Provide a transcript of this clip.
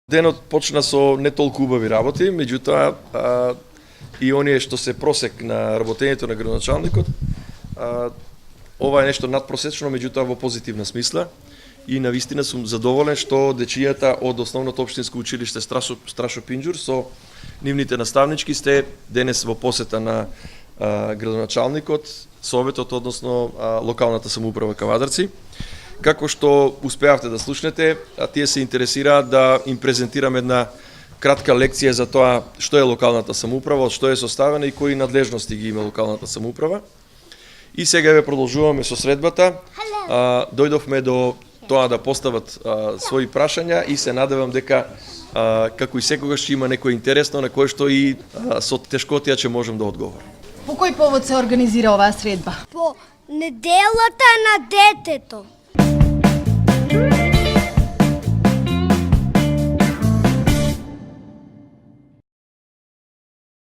Денот почна со не толку убави работи, меѓутоа и оние што се просек на работењето на градоначалникот, ова е нешто надпросечно, меѓутоа во позитивна смисла. И навистина сум задоволен што дечијата од Основното општинско училиште Страшо Пинџур со нивните наставнички сте денес во посета на градоначалникот, советот, односно локалната самоуправа Кавадарци. Како што успеавте да слушнете, тие се интересираат да им презентирам една кратка лекција за тоа што е локалната самоуправа, од што е составена и кои надлежности ги има локалната самоуправа. И сега ве продолжуваме со средбата. Дојдовме до тоа да постават своји прашања и се надевам дека како и секогаш ќе има некој интересно на кое што и со тешкотија ќе можем да одговорам. По кој повод се организира оваа средба? По неделата на детето.